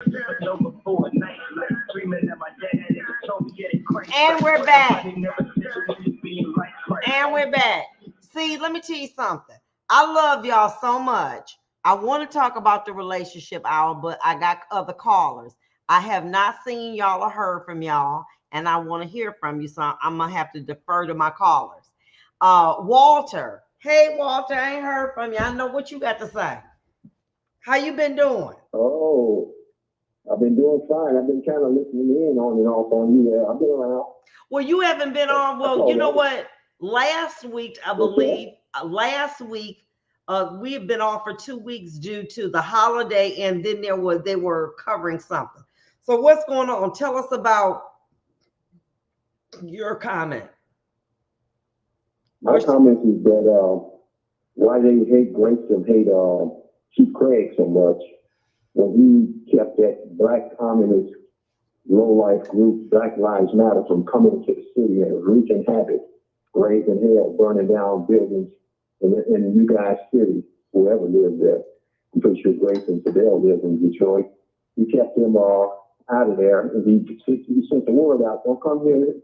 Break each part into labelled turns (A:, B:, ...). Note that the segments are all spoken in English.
A: And we're back. And we're back. See, let me tell you something. I love y'all so much. I want to talk about the relationship hour, but I got other callers. I have not seen y'all or heard from y'all, and I want to hear from you. So I'm gonna have to defer to my callers. Walter. Hey, Walter, I ain't heard from you. I know what you got to say. How you been doing?
B: Oh, I've been doing fine. I've been kind of listening in on and off on you. I've been around.
A: Well, you haven't been on. Well, you know what? Last week, I believe, last week, we have been off for 2 weeks due to the holiday, and then they were covering something. So what's going on? Tell us about your comment.
B: My comment is that why they hate Grace and hate Chief Craig so much when he kept that black communist low-life group, Black Lives Matter, from coming into the city and wreaking havoc, raising hell, burning down buildings in you guys' city, whoever lives there. I'm pretty sure Grace and Fidel live in Detroit. He kept them out of there, and he sent the word out, don't come here,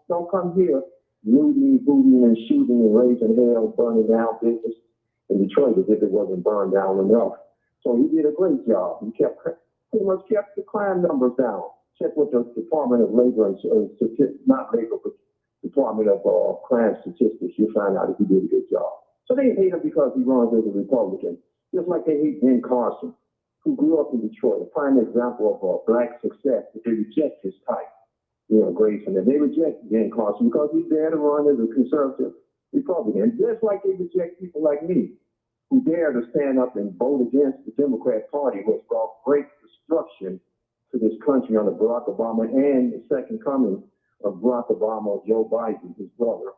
B: don't come here, looting, booting, and shooting and raising hell, burning down business in Detroit as if it wasn't burned down enough. So he did a great job. He pretty much kept the crime numbers down. Check with the Department of Labor and not Labor, but Department of Crime Statistics. You'll find out if he did a good job. So they hate him because he runs as a Republican, just like they hate Ben Carson, who grew up in Detroit, a prime example of black success. But they reject his type, Grayson, and they reject Ben Carson because he's there to run as a conservative Republican, just like they reject people like me, who dare to stand up and vote against the Democrat Party, which brought great destruction to this country under Barack Obama and the second coming of Barack Obama, Joe Biden, his brother.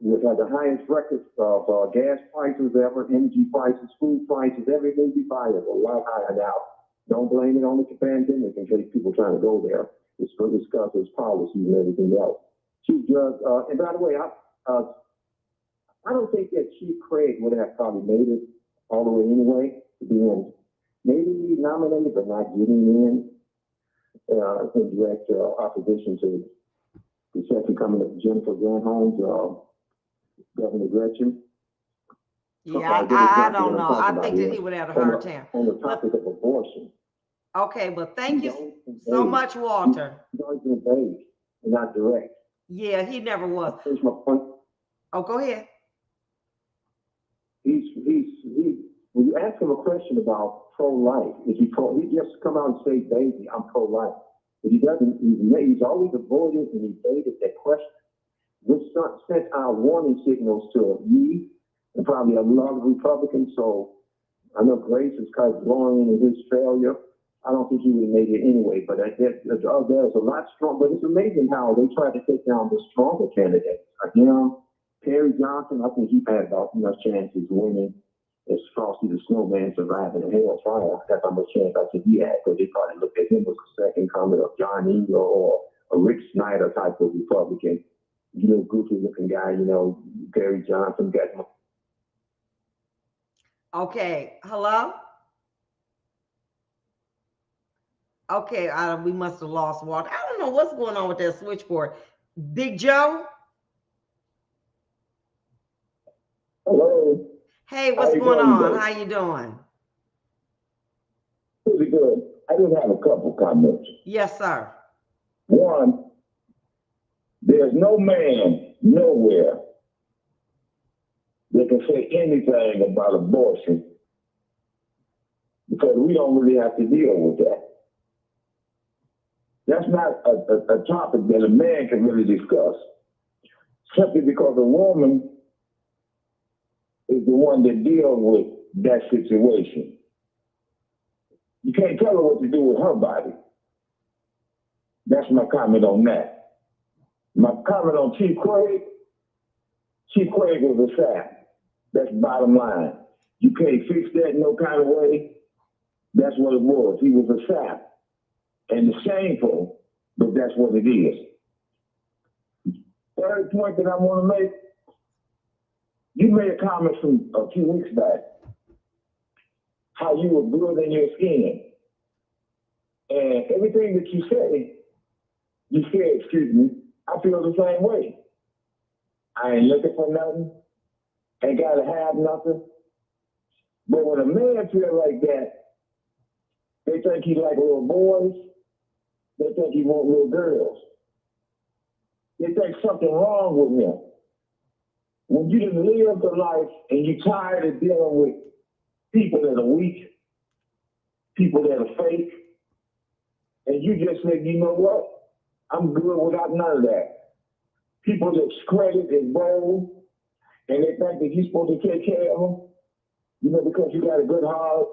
B: We've had the highest records of gas prices ever, energy prices, food prices, everything we buy is a lot higher now. Don't blame it on the pandemic in case people trying to go there. It's for discuss his policies and everything else. Chief Judge, and by the way, I don't think that Chief Craig would have probably made it all the way anyway to the end. Maybe he nominated, but not getting in direct opposition to the second coming of Jennifer Granholm's Governor Gretchen.
A: Yeah, I don't know. I think that he would have a hard time.
B: On the topic of abortion.
A: Okay, but thank you so much, Walter.
B: He's always been vague and not direct.
A: Yeah, he never was.
B: Here's my point.
A: Oh, go ahead.
B: When you ask him a question about pro-life, he just come out and say, baby, I'm pro-life. But he doesn't, he's always avoided and evaded that question, which sent our warning signals to me and probably a lot of Republicans. So I know Grace is kind of glowing in his failure. I don't think he would have made it anyway, but there's a lot strong. But it's amazing how they tried to take down the stronger candidates. Perry Johnson, I think he had about enough chances winning as Frosty the Snowman surviving a hellfire. That's how much chance I think he had, because they probably looked at him as the second coming of John Engel or a Rick Snyder type of Republican. Goofy looking guy, Perry Johnson got him.
A: Okay, hello? Okay, we must have lost Walter. I don't know what's going on with that switchboard. Big Joe?
B: Hello.
A: Hey, what's going on? How you doing?
B: Pretty good. I just have a couple comments.
A: Yes, sir.
B: One, there's no man nowhere that can say anything about abortion because we don't really have to deal with that. That's not a topic that a man can really discuss, simply because a woman is the one that deals with that situation. You can't tell her what to do with her body. That's my comment on that. My comment on Chief Craig was a sap. That's bottom line. You can't fix that no kind of way. That's what it was. He was a sap. And it's shameful, but that's what it is. Third point that I want to make, you made a comment from a few weeks back, how you were good in your skin. And everything that you said, excuse me, I feel the same way. I ain't looking for nothing, ain't gotta have nothing. But when a man feel like that, they think he like little boys, they think he want little girls. They think something wrong with him. When you didn't live the life and you tired of dealing with people that are weak, people that are fake, and you just say, you know what? I'm good without none of that. People that's credit is bold, and they think that you're supposed to take care of them, you know, because you got a good heart.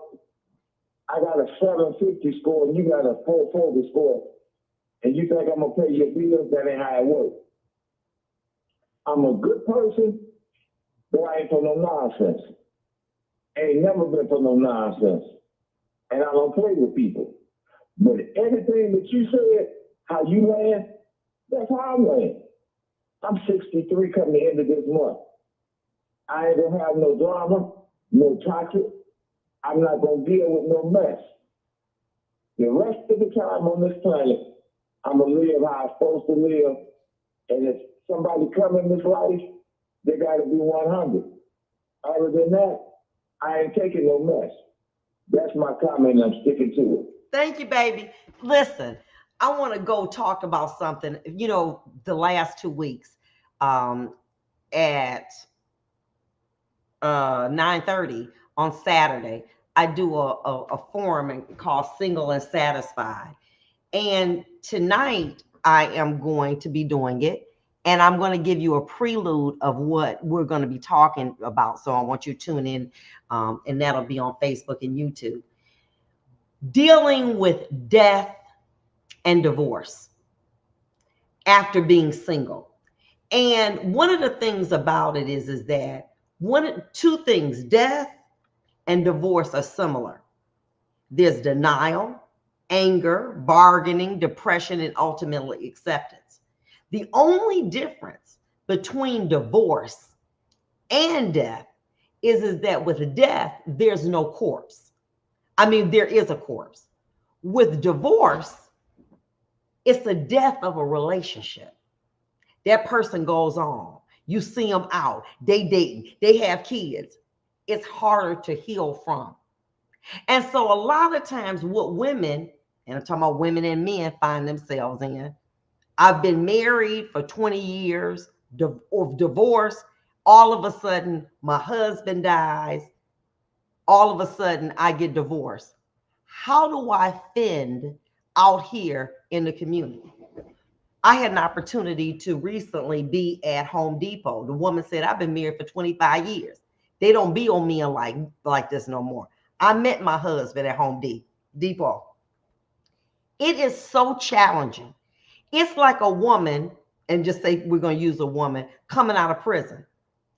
B: I got a 750 score, and you got a 440 score, and you think I'm going to pay your bills? That ain't how it works. I'm a good person, but I ain't for no nonsense. Ain't never been for no nonsense. And I don't play with people. But everything that you said, how you land, that's how I land. I'm 63 coming the end of this month. I ain't gonna have no drama, no toxic. I'm not gonna deal with no mess. The rest of the time on this planet, I'm gonna live how I'm supposed to live. And if somebody come in this life, they gotta be 100. Other than that, I ain't taking no mess. That's my comment, and I'm sticking to it.
A: Thank you, baby. Listen, I want to go talk about something. You know, the last 2 weeks, at 9:30 on Saturday, I do a forum called Single and Satisfied. And tonight I am going to be doing it. And I'm going to give you a prelude of what we're going to be talking about. So I want you to tune in, and that'll be on Facebook and YouTube. Dealing with death and divorce after being single. And one of the things about it is that two things, death and divorce, are similar. There's denial, anger, bargaining, depression, and ultimately acceptance. The only difference between divorce and death is that with death, there's no corpse. I mean, there is a corpse. With divorce, it's the death of a relationship. That person goes on. You see them out. They dating. They have kids. It's harder to heal from. And so a lot of times what women, and I'm talking about women and men, find themselves in, I've been married for 20 years, or divorced. All of a sudden, my husband dies. All of a sudden, I get divorced. How do I fend out here in the community? I had an opportunity to recently be at Home Depot. The woman said, I've been married for 25 years. They don't be on me like this no more. I met my husband at Home Depot. It is so challenging. It's like a woman, and just say we're going to use a woman, coming out of prison.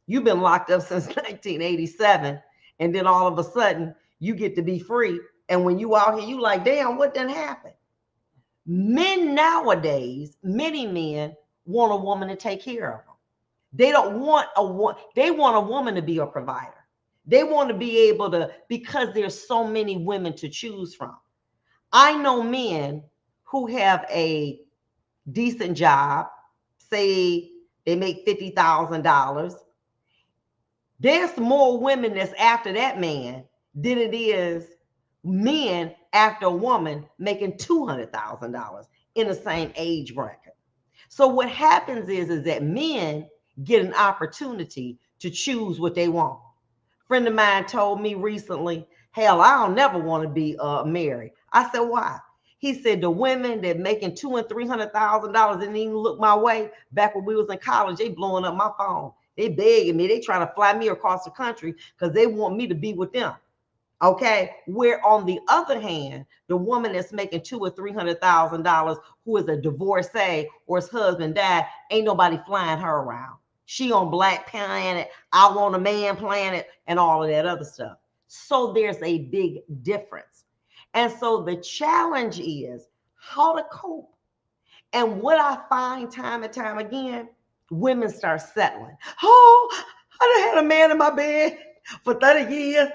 A: You've been locked up since 1987, and then all of a sudden you get to be free. And when you out here, you like, damn, what done happened? Men nowadays, many men want a woman to take care of them. They don't want they want a woman to be a provider. They want to be able to, because there's so many women to choose from. I know men who have a decent job, say they make $50,000. There's more women that's after that man than it is men after a woman making $200,000 in the same age bracket. So what happens is that men get an opportunity to choose what they want. A friend of mine told me recently, hell, I don't never want to be married. I said, why? He said the women that making $200,000 and $300,000 didn't even look my way back when we was in college. They blowing up my phone. They begging me. They trying to fly me across the country because they want me to be with them. Okay. Where on the other hand, the woman that's making $200,000 or $300,000, who is a divorcee or his husband died, ain't nobody flying her around. She on Black Planet, I Want a Man Planet, and all of that other stuff. So there's a big difference. And so the challenge is how to cope. And what I find time and time again, women start settling. Oh, I done had a man in my bed for 30 years.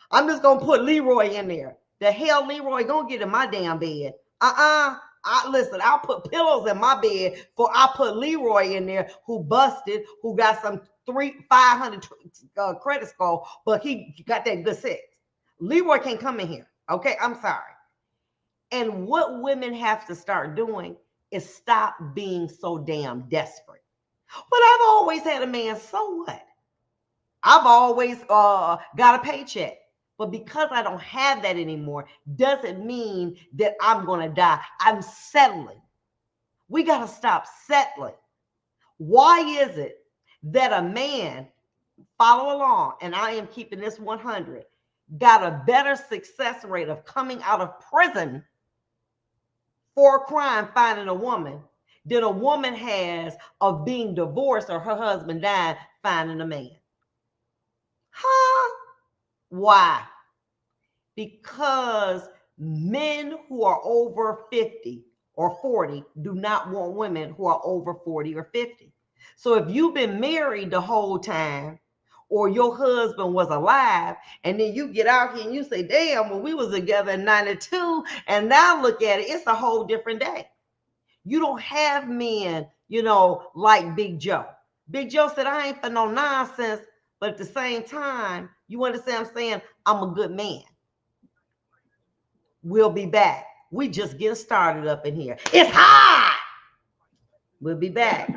A: I'm just going to put Leroy in there. The hell Leroy going to get in my damn bed? Listen, I'll put pillows in my bed for I put Leroy in there who busted, who got some 500 credit score, but he got that good sex. Leroy can't come in here. Okay, I'm sorry. And what women have to start doing is stop being so damn desperate. But I've always had a man, so what? I've always got a paycheck. But because I don't have that anymore, doesn't mean that I'm going to die. I'm settling. We got to stop settling. Why is it that a man, follow along, and I am keeping this 100, got a better success rate of coming out of prison for a crime finding a woman than a woman has of being divorced or her husband died finding a man? Huh? Why? Because men who are over 50 or 40 do not want women who are over 40 or 50. So if you've been married the whole time, or your husband was alive, and then you get out here and you say, damn, well, we was together in 92, and now look at it, it's a whole different day. You don't have men, like Big Joe. Big Joe said, I ain't for no nonsense, but at the same time, you understand what I'm saying? I'm a good man. We'll be back. We just getting started up in here. It's hot. We'll be back.